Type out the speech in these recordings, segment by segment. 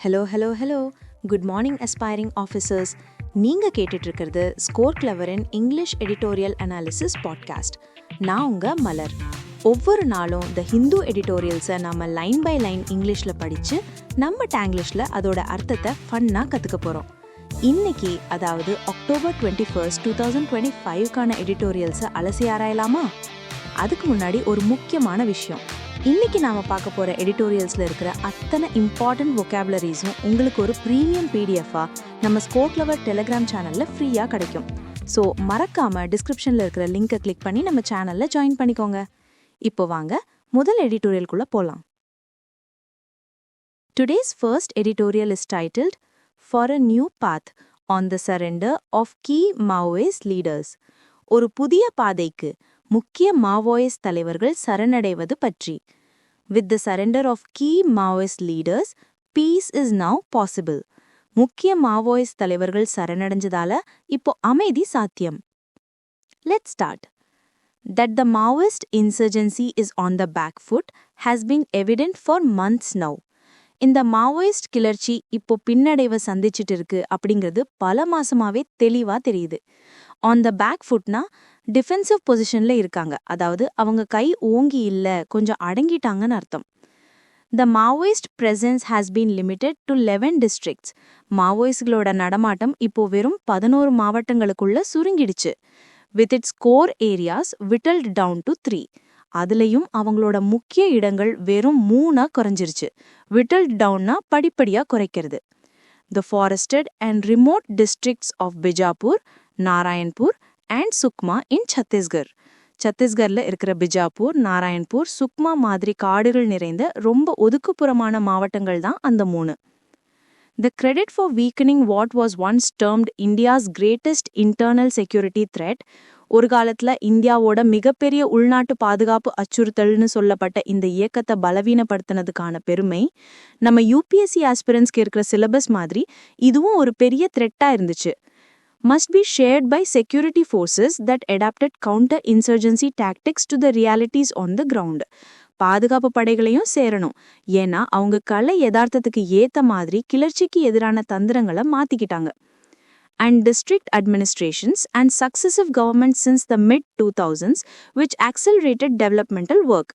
Hello. Good morning aspiring officers. நீங்கள் கேட்டுட்ருக்கிறது score கிளவரின் இங்கிலீஷ் எடிட்டோரியல் அனாலிசிஸ் பாட்காஸ்ட். நான் உங்கள் மலர். ஒவ்வொரு நாளும் த ஹிந்து எடிட்டோரியல்ஸை நம்ம லைன் பை லைன் இங்கிலீஷில் படித்து நம்ம டேங்கிலீஷில் அதோட அர்த்தத்தை ஃபன்னாக கற்றுக்க போகிறோம். இன்னைக்கு, அதாவது October 21, 2025க்கான எடிட்டோரியல்ஸை அலசி ஆராயலாமா? அதுக்கு முன்னாடி ஒரு முக்கியமான விஷயம். இன்னைக்கு நாம பார்க்க போற எடிட்டோரியல்ஸ்ல இருக்கிற அத்தனை இம்பார்ட்டன்ட் வொக்காபுலரிஸும் உங்களுக்கு ஒரு ப்ரீமியம் பிடிஎஃபா நம்ம ஸ்கோர் கிளவர் டெலிகிராம் சேனல்ல ஃப்ரீயா கிடைக்கும். ஸோ மறக்காம டிஸ்கிரிப்ஷன்ல இருக்கிற லிங்கை கிளிக் பண்ணி நம்ம சேனல்ல ஜாயின் பண்ணிக்கோங்க. இப்போ வாங்க முதல் எடிட்டோரியல்குள்ள போலாம். Today's first editorial is titled For a New Path on the Surrender of Key Maoist Leaders. ஒரு புதிய பாதைக்கு முக்கிய மாவோயிஸ்ட் தலைவர்கள் சரணடைவது பற்றி. With the surrender of key Maoist leaders, peace is now possible. முக்கிய மாவோயிஸ்ட் தலைவர்கள் சரணடைஞ்சதால இப்போ அமைதி சாத்தியம். Let's start. That the Maoist insurgency is on the back foot has been evident for months now. இந்த மாவோயிஸ்ட் கிளர்ச்சி இப்போ பின்னடைவை சந்திச்சிட்டு இருக்கு அப்படிங்கிறது பல மாசமாவே தெளிவா தெரியுது. ஆன் த பேக் ஃபுட்னா டிஃபென்சிவ் பொசிஷன்ல இருக்காங்க, அதாவது அவங்க கை ஓங்கி இல்ல, கொஞ்சம் அடங்கிட்டாங்கன்னு அர்த்தம். The Maoist presence has been limited to 11 districts. மாவோயிஸ்ட்களோட நடமாட்டம் இப்போ வெறும் 11 மாவட்டங்களுக்குள்ள சுருங்கிடுச்சு. With its core areas whittled down to 3. அதுலயும் அவங்களோட முக்கிய இடங்கள் வெறும் 3 குறைஞ்சிருச்சு. விட்டல்ட் டவுன்னா படிப்படியா குறைக்கிறது. The forested and remote districts of Bijapur, Narayanpur and Sukma in Chhattisgarh. சத்தீஸ்கர்ல இருக்கிற பிஜாப்பூர், நாராயண்பூர், சுக்மா மாதிரி காடுகள் நிறைந்த ரொம்ப ஒதுக்குப்புறமான மாவட்டங்கள் தான் அந்த 3. The credit for weakening what was once termed India's greatest internal security threat, ஒரு காலத்துல இந்தியாவோட மிகப்பெரிய உள்நாட்டு பாதுகாப்பு அச்சுறுத்தல்னு சொல்லப்பட்ட இந்த இயக்கத்தை பலவீனப்படுத்தினதுக்கான பெருமை நம்ம யூபிஎஸ்சி ஆஸ்பிரன்ஸ்க்கு இருக்கிற சிலபஸ் மாதிரி இதுவும் ஒரு பெரிய த்ரெட்டா இருந்துச்சு. Must be shared by security forces that adapted counter-insurgency tactics to the realities on the ground. பாதுகாப்பு படைகளையும் சேரணும், ஏன்னா அவங்க கலை யதார்த்தத்துக்கு ஏத்த மாதிரி கிளர்ச்சிக்கு எதிரான தந்திரங்களை மாத்திக்கிட்டாங்க. And district administrations and successive governments since the mid-2000s which accelerated developmental work.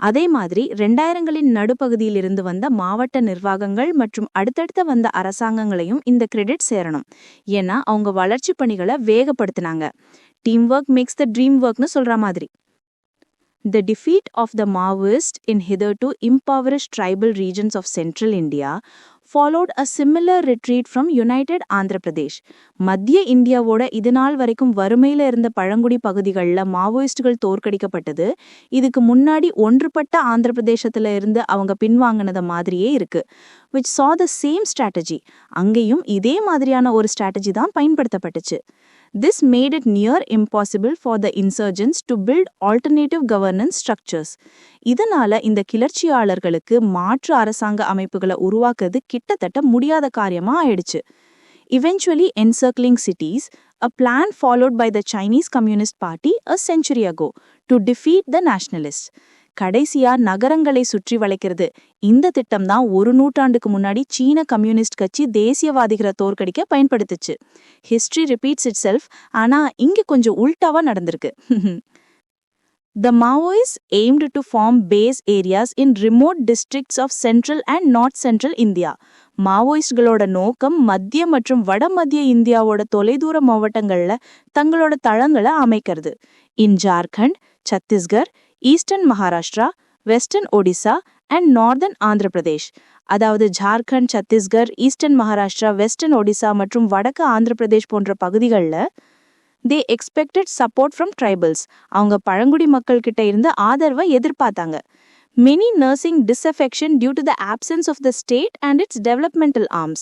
அதே மாதிரி 2000களின் நடுப்பகுதியில் இருந்து வந்த மாவட்ட நிர்வாகங்கள் மற்றும் அடுத்தடுத்த வந்த அரசாங்கங்களையும் இந்த கிரெடிட் சேரணும், ஏன்னா அவங்க வளர்ச்சி பணிகளை வேகப்படுத்தினாங்க. Team work makes the dream ஒர்க்னு சொல்ற மாதிரி. The defeat of the Maoists in hitherto impoverished tribal regions of central India followed a similar retreat from United Andhra Pradesh. மத்திய இந்தியாவோட இதுநாள் வரைக்கும் வறுமையில இருந்த பழங்குடி பகுதிகளில் மாவோயிஸ்டுகள் தோற்கடிக்கப்பட்டது இதுக்கு முன்னாடி ஒன்றுபட்ட ஆந்திர பிரதேசத்துல இருந்து அவங்க பின்வாங்கினத மாதிரியே இருக்கு. which saw the same strategy. அங்கேயும் இதே மாதிரியான ஒரு ஸ்ட்ராட்டஜி தான் பயன்படுத்தப்பட்டுச்சு. This made it near impossible for the insurgents to build alternative governance structures. இதனால இந்த கிளர்ச்சியாளர்களுக்கு மாற்று அரசாங்க அமைப்புகளை உருவாக்குறது கிட்டத்தட்ட முடியாத காரியமா ஆயிடுச்சு. Eventually encircling cities, a plan followed by the Chinese Communist Party a century ago to defeat the nationalists. கடைசியா நகரங்களை சுற்றி வளைக்கிறது. இந்த திட்டம் தான் ஒரு நூற்றாண்டுக்கு முன்னாடி சீன கம்யூனிஸ்ட் கட்சி தேசியவாதிகளை தோற்கடிக்க பயன்படுத்துச்சு. ஹிஸ்டரி ரிப்பீட்ஸ் இட் செல்ஃப், ஆனா இங்க கொஞ்சம் உல்டாவா நடந்திருக்கு. The Maoists aimed to form base areas in remote districts of central and north central India. மாவோயிஸ்ட்களோட நோக்கம் மத்திய மற்றும் வட மத்திய இந்தியாவோட தொலைதூர மாவட்டங்கள்ல தங்களோட தளங்களை அமைக்கிறது. In Jharkhand, Chhattisgarh, eastern Maharashtra, western Odisha and northern Andhra Pradesh. அதாவது ஜார்க்கண்ட், சத்தீஸ்கர், ஈஸ்டர்ன் மகாராஷ்டிரா, வெஸ்டர்ன் ஒடிசா மற்றும் வடக்கு ஆந்திர பிரதேஷ் போன்ற பகுதிகளில் they expected support from tribals. அவங்க பழங்குடி மக்கள் கிட்ட இருந்து ஆதரவை எதிர்பார்த்தாங்க. Many nursing disaffection due to the absence of the state and its developmental arms.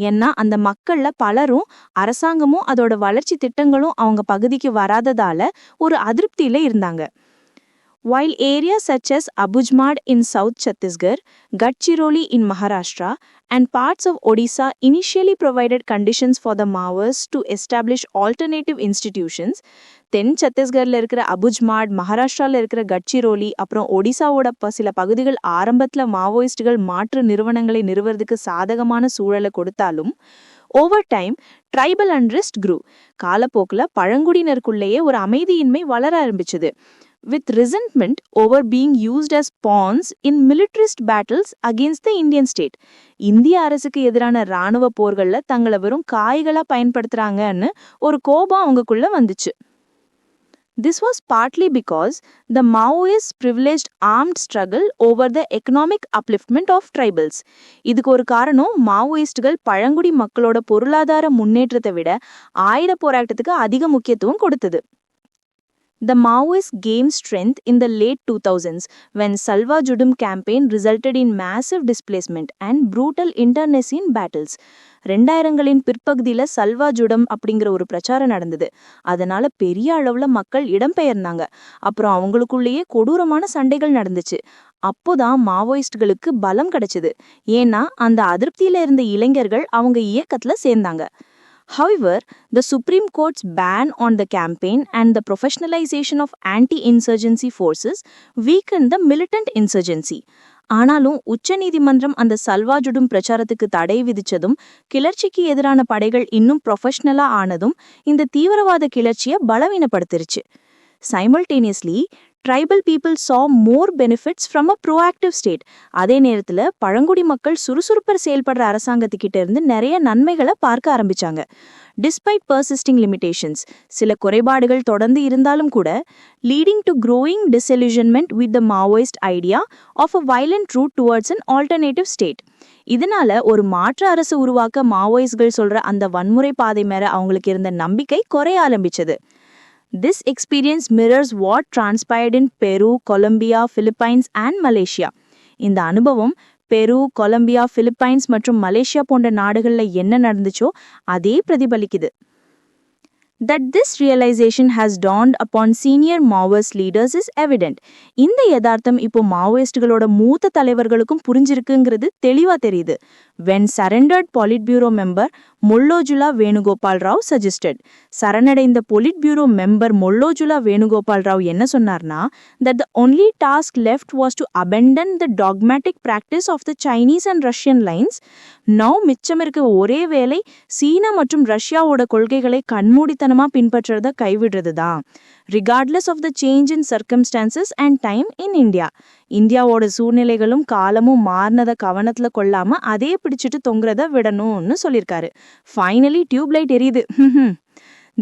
ஏன்னா அந்த மக்கள்ல பலரும் அரசாங்கமும் அதோட வளர்ச்சி திட்டங்களும் அவங்க பகுதிக்கு வராததால ஒரு அதிருப்தியில இருந்தாங்க. While areas such as Abujmad in South Chhattisgarh, Gadchiroli in Maharashtra, and parts of Odisha initially provided conditions for the Maoists to establish alternative institutions, தென் சத்தீஸ்கர்ல இருக்கிற அபுஜ்மாட், மகாராஷ்டிரால இருக்கிற கட்சிரோலி, அப்புறம் ஒடிசாவோட சில பகுதிகள் ஆரம்பத்துல மாவோயிஸ்டுகள் மாற்று நிறுவனங்களை நிறுவறதுக்கு சாதகமான சூழலை கொடுத்தாலும் over time tribal unrest grew. காலப்போக்கில் பழங்குடியினருக்குள்ளேயே ஒரு அமைதியின்மை வளர ஆரம்பிச்சது. with resentment over being used as pawns in militarist battles against the Indian state. இந்திய அரசுக்கு எதிரான ராணுவ போர்கள்ல தங்களை வெறும் காய்களா பயன்படுத்துறாங்கன்னு ஒரு கோபம் அவங்களுக்குள்ள வந்துச்சு. This was partly because the Maoists privileged armed struggle over the economic upliftment of tribals. இதுக்கு ஒரு காரணம் மாவோயிஸ்டுகள் பழங்குடி மக்களோட பொருளாதார முன்னேற்றத்தை விட ஆயுத போராட்டத்துக்கு அதிக முக்கியத்துவம் கொடுத்தது. The Maoists gained strength in the late 2000s when Salwa Judum campaign resulted in massive displacement and brutal internecine battles. 2000களின் பிற்பகுதியில salwar ஜுடம் அப்படிங்கிற ஒரு பிரச்சாரம் நடந்தது. அதனால பெரிய அளவுல மக்கள் இடம்பெயர்ந்தாங்க. அப்புறம் அவங்களுக்குள்ளேயே கொடூரமான சண்டைகள் நடந்துச்சு. அப்போதான் மாவோயிஸ்டுகளுக்கு பலம் கிடைச்சது. ஏன்னா அந்த அதிருப்தியில இருந்த இளைஞர்கள் அவங்க இயக்கத்துல சேர்ந்தாங்க. However, the Supreme Court's ban on the campaign and the professionalization of anti-insurgency forces weakened the militant insurgency. ஆனாலும் உச்சநீதிமன்றம் அந்த சல்வாஜுடும் பிரச்சாரத்துக்கு தடை விதிச்சதும் கிளர்ச்சிக்கு எதிரான படைகள் இன்னும் ப்ரொஃபஷனலா ஆனதும் இந்த தீவிரவாத கிளர்ச்சியை பலவீனப்படுத்திருச்சு. Simultaneously, tribal people saw more benefits from a proactive state. அதே நேரத்துல பழங்குடி மக்கள் சுறுசுறுப்பர் செயல்படுற அரசாங்கத்துக்கிட்ட இருந்து நிறைய நன்மைகளை பார்க்க ஆரம்பிச்சாங்க. Despite persisting limitations, சில குறைபாடுகள் தொடர்ந்து இருந்தாலும் கூட, leading to growing disillusionment with the Maoist idea of a violent route towards an alternative state. இதனால ஒரு மாற்று அரசு உருவாக்க மாவோயிஸ்ட்கள் சொல்ற அந்த வன்முறை பாதை மேல அவங்களுக்கு இருந்த நம்பிக்கை குறைய ஆரம்பிச்சது. This experience mirrors what transpired in Peru, Colombia, Philippines and Malaysia. இந்த அனுபவம் பெரு, கொலம்பியா, பிலிப்பைன்ஸ் மற்றும் மலேசியா போன்ற நாடுகள்ல என்ன நடந்துச்சோ அதே பிரதிபலிக்குது. That this realization has dawned upon senior Maoist leaders is evident. இந்த யதார்த்தம் இப்போ மாவோயிஸ்டுகளோட மூத்த தலைவர்களுக்கும் புரிஞ்சிருக்குங்கிறது தெளிவா தெரியுது. When surrendered Politburo member Mollojula Venugopal Rao suggested. சரணடைந்த Politburo member Mollojula Venugopal Rao என்ன சொன்னார்னா, that the only task left was to abandon the dogmatic practice of the Chinese and Russian lines. Now மிச்சம் இருக்க ஒரே வேலை சீனா மற்றும் ரஷ்யாவோட கொள்கைகளை கண்மூடித்தனமா பின்பற்றத கைவிடுறது தான். Regardless of the change in circumstances and time in India. இந்தியாவோட சூழ்நிலைகளும் காலமும் மாறினதை கவனத்துல கொள்ளாம அதே பிடிச்சிட்டு தொங்குறத விடணும்னு சொல்லியிருக்காரு. Finally, டியூப்லைட் எரியுது.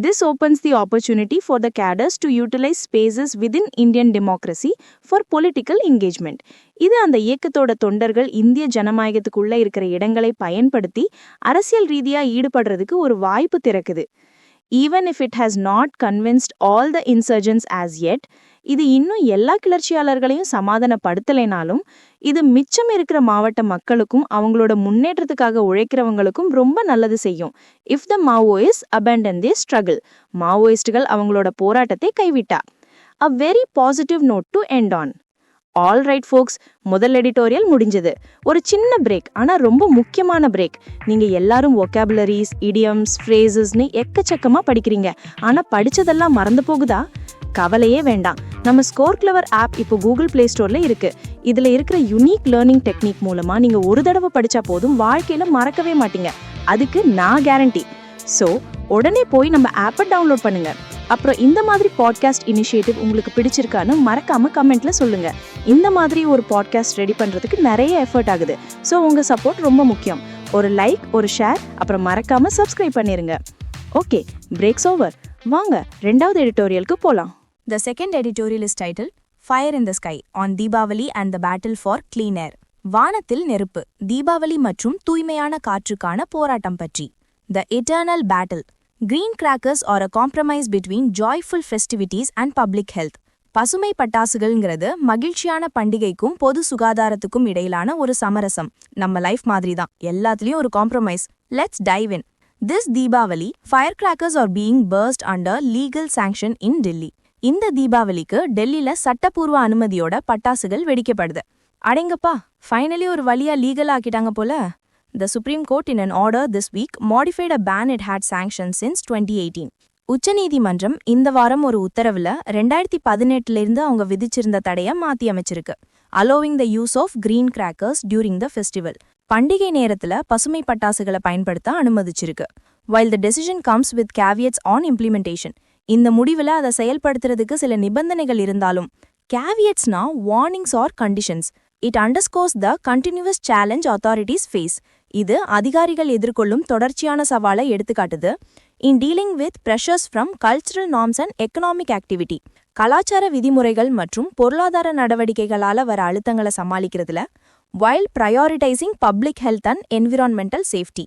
This opens the opportunity for the cadres to utilize spaces within Indian democracy for political engagement. இது அந்த இயக்கத்தோட தொண்டர்கள் இந்திய ஜனநாயகத்துக்குள்ள இருக்கிற இடங்களை பயன்படுத்தி அரசியல் ரீதியா ஈடுபடுறதுக்கு ஒரு வாய்ப்பு திறக்குது. Even if it has not convinced all the insurgents as yet, இது இன்னும் எல்லா கிளர்ச்சியாளர்களையும் சமாதானப்படுத்தலைனாலும் இது மிச்சம் இருக்கிற மாவட்ட மக்களுக்கும் அவங்களோட முன்னேற்றத்துக்காக உழைக்கிறவங்களுக்கும் ரொம்ப நல்லது செய்யும். If the Maoists abandon their struggle, மாவோயிஸ்டுகள் அவங்களோட போராட்டத்தை கைவிட்டா. A very positive note to end on. All right folks, முதல் எடிட்டோரியல் முடிஞ்சது. ஒரு சின்ன பிரேக், ஆனால் ரொம்ப முக்கியமான பிரேக். நீங்கள் எல்லாரும் ஒகாபுலரிஸ், இடியம்ஸ், ஃப்ரேசஸ்னு எக்கச்சக்கமாக படிக்கிறீங்க. ஆனால் படித்ததெல்லாம் மறந்து போகுதா? கவலையே வேண்டாம். நம்ம ஸ்கோர் கிளவர் ஆப் இப்போ கூகுள் பிளே ஸ்டோரில் இருக்குது. இதில் இருக்கிற யுனிக் லேர்னிங் டெக்னிக் மூலமாக நீங்கள் ஒரு தடவை படித்தா போதும், வாழ்க்கையில் மறக்கவே மாட்டீங்க. அதுக்கு நான் கேரண்டி. ஸோ உடனே போய் நம்ம ஆப்பை டவுன்லோட் பண்ணுங்க. அப்புறம் இந்த மாதிரி பாட்காஸ்ட் இனிஷியேட்டிவ் உங்களுக்கு பிடிச்சிருக்கான்னு மறக்காம கமெண்ட்ல சொல்லுங்க. இந்த மாதிரி ஒரு பாட்காஸ்ட் ரெடி பண்றதுக்கு நிறைய எஃபர்ட் ஆகுது. ஸோ உங்க சப்போர்ட் ரொம்ப முக்கியம். ஒரு லைக், ஒரு ஷேர், அப்புறம் மறக்காம சப்ஸ்கிரைப் பண்ணிருங்க. Okay, breaks over. வாங்க ரெண்டாவது எடிட்டோரியலுக்கு போலாம். The second editorial is titled Fire in the Sky on Deepavali and the Battle for Clean Air. வானத்தில் நெருப்பு, தீபாவளி மற்றும் தூய்மையான காற்றுக்கான போராட்டம் பற்றி. The Eternal Battle. Green crackers are a compromise between joyful festivities and public health. பசுமை பட்டாசுகள்ங்கிறது மகிழ்ச்சியான பண்டிகைக்கும் பொது சுகாதாரத்துக்கும் இடையிலான ஒரு சமரசம். நம்ம லைஃப் மாதிரி தான், எல்லாத்துலயும் ஒரு compromise. Let's dive in. This Deepavali, firecrackers are being burst under legal sanction in Delhi. இந்த தீபாவளிக்கு டெல்லியில சட்டப்பூர்வ அனுமதியோட பட்டாசுகள் வெடிக்கப்படுது. அடேங்கப்பா, ஃபைனலி ஒரு வழியா லீகல் ஆக்கிட்டாங்க போல. The Supreme Court in an order this week modified a ban it had sanctioned since 2018. உச்சநீதிமன்றம் இந்த வாரம் ஒரு உத்தரவுல 2018 அவங்க விதிச்சிருந்த தடைய மாத்தி அமைச்சிருக்கு. allowing the use of green crackers during the festival. பண்டிகை நேரத்துல பசுமை பட்டாசுகளை பயன்படுத்த அனுமதிச்சிருக்கு. While the decision comes with caveats on implementation. இந்த முடிவுல அதை செயல்படுத்துறதுக்கு சில நிபந்தனைகள் இருந்தாலும் caveatsனா warnings or conditions. It underscores the continuous challenge authorities face. இது அதிகாரிகள் எதிர்கொள்ளும் தொடர்ச்சியான சவாலை எடுத்துக்காட்டுது. In dealing with pressures from cultural norms and economic activity. கலாச்சார விதிமுறைகள் மற்றும் பொருளாதார நடவடிக்கைகளால வர அழுத்தங்களை சமாளிக்கிறதுல while prioritizing public health and environmental safety.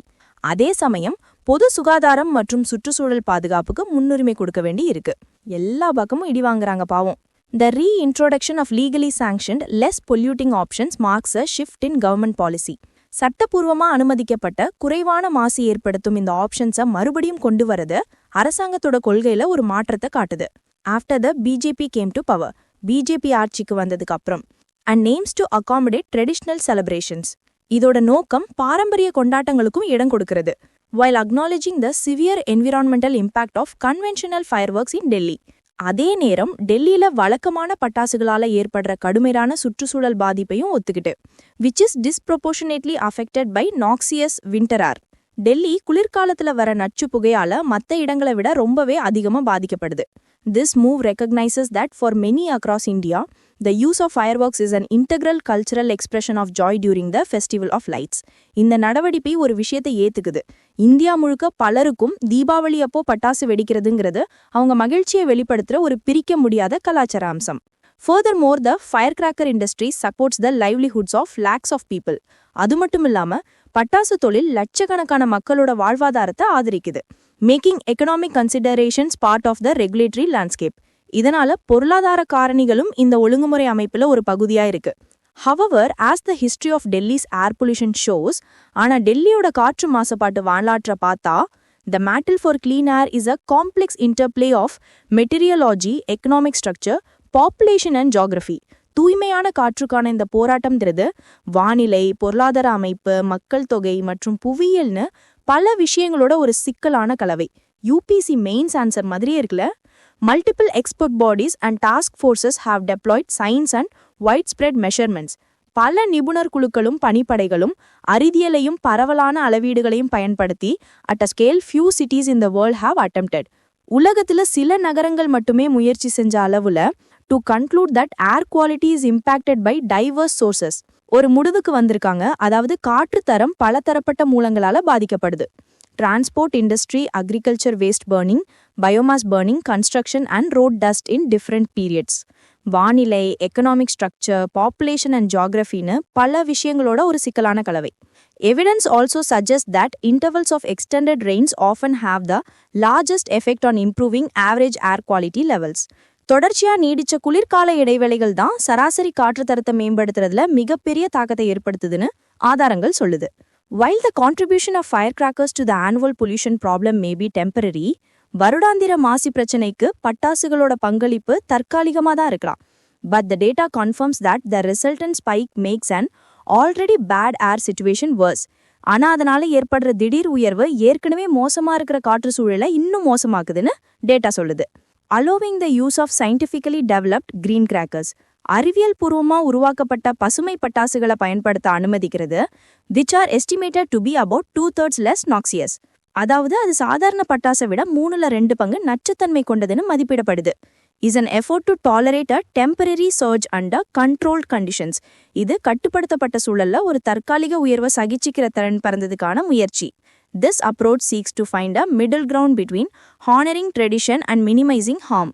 அதே சமயம் பொது சுகாதாரம் மற்றும் சுற்றுச்சூழல் பாதுகாப்புக்கு முன்னுரிமை கொடுக்க வேண்டி இருக்கு. எல்லா பக்கமும் இடி வாங்குறாங்க பாவம். The reintroduction of legally sanctioned, less polluting options marks a shift in government policy. சட்டப்பூர்வமா அனுமதிக்கப்பட்ட குறைவான மாசு ஏற்படுத்தும் இந்த ஆப்ஷன்ஸை மறுபடியும் கொண்டு வரது அரசாங்கத்தோட கொள்கையில ஒரு மாற்றத்தை காட்டுது. After the BJP came to power, BJP ஆட்சிக்கு வந்ததுக்கு அப்புறம் and aims to accommodate traditional celebrations. இதோட நோக்கம் பாரம்பரிய கொண்டாட்டங்களுக்கும் இடம் கொடுக்கிறது. While acknowledging the severe environmental impact of conventional fireworks in Delhi. அதே நேரம் டெல்லியில வழக்கமான பட்டாசுகளால ஏற்படுற கடுமையான சுற்றுச்சூழல் பாதிப்பையும் ஒத்துக்கிட்டு which is disproportionately affected by noxious winter air. Delhi குளிர்காலத்துல வர நச்சு புகையால மத்த இடங்களை விட ரொம்பவே அதிகமா பாதிக்கப்படுது. This move recognizes that for many across India, the use of fireworks is an integral cultural expression of joy during the Festival of Lights. இந்த நடவடிக்கை ஒரு விஷயத்தை ஏத்துக்குது. இந்தியா முழுக்க பலருக்கும் தீபாவளி அப்போ பட்டாசு வெடிக்கிறதுங்கிறது அவங்க மகிழ்ச்சியை வெளிப்படுத்துற ஒரு பிரிக்க முடியாத கலாச்சார அம்சம். Furthermore, the firecracker industry supports the livelihoods of lakhs of people. அது மட்டும் இல்லாம பட்டாசு தொழில் லட்சக்கணக்கான மக்களோட வாழ்வாதாரத்தை ஆதரிக்குது. Making economic considerations part of the regulatory landscape. இதனால பொருளாதார காரணிகளும் இந்த ஒழுங்குமுறை அமைப்புல ஒரு பகுதியா இருக்கு. However, as the history of Delhi's air pollution shows, ஆனா டெல்லியோட காற்று மாசுபாட்டு வரலாற்றை பார்த்தா the battle for clean air is a complex interplay of meteorology, economic structure, population and geography. தூய்மையான காற்றுக்கான இந்த போராட்டம்ங்கிறது வானிலை, பொருளாதார அமைப்பு, மக்கள் தொகை மற்றும் புவியியல்னு பல விஷயங்களோட ஒரு சிக்கலான கலவை. யூபிசி மெயின்ஸ் ஆன்சர் மாதிரியே இருக்குல்ல. Multiple expert bodies and task forces have deployed science and widespread measurements. பல நிபுணர் குழுக்களும் பணிப்படைகளும் அறிவியலையும் பரவலான அளவீடுகளையும் பயன்படுத்தி at a scale few cities in the world have attempted. உலகத்துல சில நகரங்கள் மட்டுமே முயற்சி செஞ்ச அளவுல to conclude that air quality is impacted by diverse sources. ஒரு முடிவுக்கு வந்திருக்காங்க. அதாவது காற்று தரம் பலதரப்பட்ட மூலங்களால பாதிக்கப்படுது. Transport industry, agriculture waste burning, biomass burning, construction and road dust in different periods. வானிலை, economic structure, population and geography-னு பல விஷயங்களோட ஒரு சிக்கலான கலவை. Evidence also suggests that intervals of extended rains often have the largest effect on improving average air quality levels. தொடர்ச்சியா நீடிச்ச குளிர்கால இடைவேளைகள் தான் சராசரி காற்று தரத்தை மேம்படுத்துறதுல மிகப்பெரிய தாக்கத்தை ஏற்படுத்துதுன்னு ஆதாரங்கள் சொல்லுது. While the contribution of firecrackers to the annual pollution problem may be temporary, வருடாந்திர மாசு பிரச்சனைக்கு பட்டாசுகளோட பங்களிப்பு தற்காலிகமா தான் இருக்கலாம். But the data confirms that the resultant spike makes an already bad air situation worse. ஆனா அதனால ஏற்படுற திடீர் உயர்வு ஏற்கனவே மோசமா இருக்கிற காற்று சூழலை இன்னும் மோசமாக்குதுன்னு டேட்டா சொல்லுது. Allowing the use of scientifically developed green crackers. அறிவியல் பூர்வமா உருவாக்கப்பட்ட பசுமை பட்டாசுகளை பயன்படுத்த அனுமதிக்கிறது, which are estimated to be about 2/3 less noxious. அதாவது அது சாதாரண பட்டாசை விட 3/2 நச்சுத்தன்மை கொண்டதுன்னு மதிப்பிடப்படுது. is an effort to tolerate a temporary surge under controlled conditions. இது கட்டுப்படுத்தப்பட்ட சூழல்ல ஒரு தற்காலிக உயர்வை சகிச்சிக்கிற திறன் பறந்ததுக்கான முயற்சி. This approach seeks to find a middle ground between honoring tradition and minimizing harm.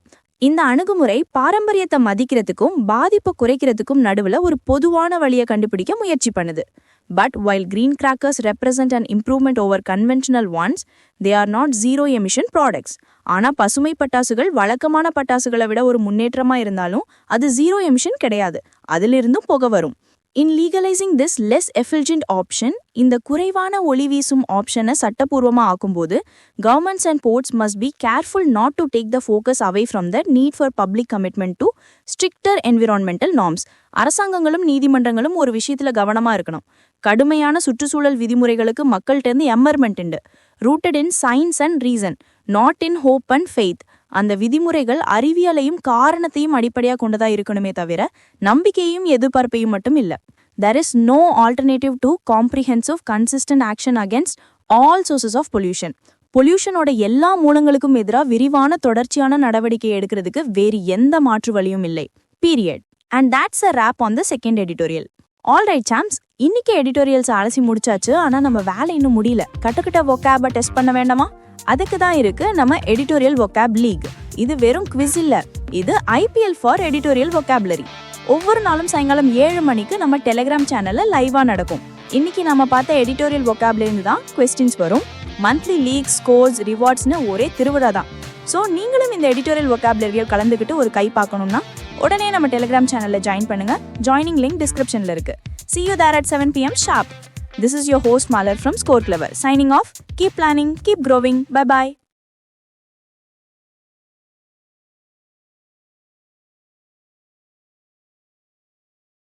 இந்த அணுகுமுறை பாரம்பரியத்தை மதிக்கிறதுக்கும் பாதிப்பை குறைக்கிறதுக்கும் நடுவுல ஒரு பொதுவான வழியை கண்டுபிடிக்க முயற்சி பண்ணுது. But while green crackers represent an improvement over conventional ones, they are not zero emission products. ஆனா பசுமை பட்டாசுகள் வழக்கமான பட்டாசுகளை விட ஒரு முன்னேற்றமா இருந்தாலும் அது zero emission கிடையாது. அதிலிருந்தும் புகை வரும். In legalizing this less effulgent option, இந்த குறைவான ஒளி வீசும் ஆப்ஷனை சட்டப்பூர்வமா ஆக்கும்போது governments and ports must be careful not to take the focus away from the need for public commitment to stricter environmental norms. அரசாங்கங்களும் நீதிமன்றங்களும் ஒரு விஷயத்துல கவனமா இருக்கணும். கடுமையான சுற்றுச்சூழல் விதிமுறைகளுக்கு மக்கள்கிட்ட எம்மர்மெண்ட் உண்டு. rooted in science and reason, not in hope and faith. அந்த விதிமுறைகள் அறிவியலையும் காரணத்தையும் அடிப்படையா கொண்டதா இருக்கணுமே தவிர நம்பிக்கையும் எதிர்பார்ப்பையும் மட்டும் இல்ல. There is no alternative to comprehensive, consistent action against all sources of pollution. பொல்யூஷனோட எல்லா மூலங்களுக்கும் எதிராக விரிவான தொடர்ச்சியான நடவடிக்கை எடுக்கிறதுக்கு வேறு எந்த மாற்று வழியும் இல்லை. Period. And that's a wrap on the second editorial. Alright champs, இன்னைக்கு எடிட்டோரியல்ஸ் அலசி முடிச்சாச்சு. ஆனா நம்ம வேலை இன்னும் முடியல. கட்டுக்கிட்ட vocab டெஸ்ட் பண்ண வேண்டாமா? அதுக்கு தான் இருக்கு நம்ம எடிட்டோரியல் vocab லீக். இது வெறும் குவிஸ் இல்ல, இது IPL ஃபார் எடிட்டோரியல் vocabulary. ஒவ்வொரு நாளும் சாயங்காலம் 7 மணிக்கு நம்ம டெலிகிராம் சேனல்ல லைவா நடக்கும். இன்னைக்கு நம்ம பார்த்த எடிட்டோரியல் vocabulary தான் கொஸ்டின்ஸ் வரும். மந்த்லி லீக், ஸ்கோர்ஸ், ரிவார்ட்ஸ்னு ஒரே திருவிழா தான். ஸோ நீங்களும் இந்த எடிட்டோரியல் vocabularyயில் கலந்துக்கிட்டு ஒரு கை பார்க்கணும்னா உடனே நம்ம டெலிகிராம் சேனல்ல ஜாயின் பண்ணுங்க. ஜாயினிங் லிங்க் டிஸ்கிரிப்ஷன்ல இருக்கு. See you there at 7 PM sharp. This is your host Malar from Score Clever, signing off. Keep planning, keep growing. Bye bye.